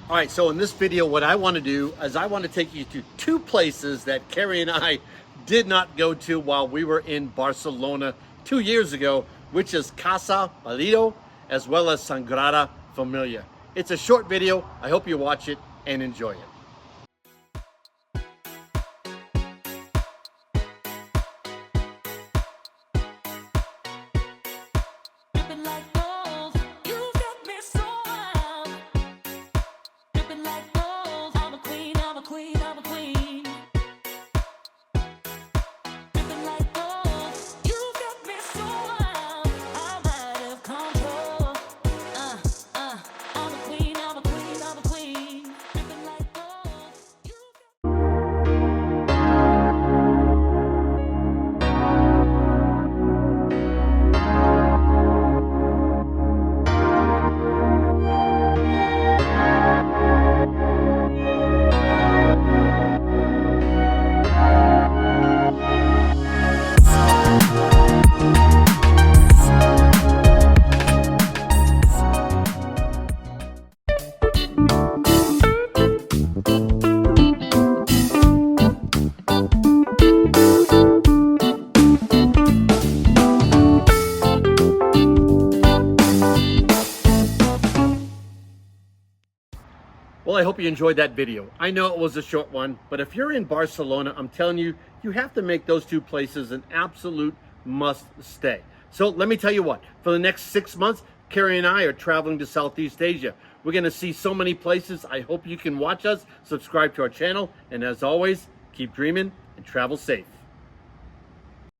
All right, so in this video, what I want to do is I want to take you to two places that Carrie and I did not go to while we were in Barcelona 2 years ago, which is Casa Batllo as well as Sangrada Familia. It's a short video. I hope you watch it and enjoy it. Well, I hope you enjoyed that video. I know it was a short one, but if you're in Barcelona, I'm telling you, you have to make those two places an absolute must stay. So let me tell you what, for the next 6 months, Carrie and I are traveling to Southeast Asia. We're gonna see so many places. I hope you can watch us, subscribe to our channel, and as always, keep dreaming and travel safe.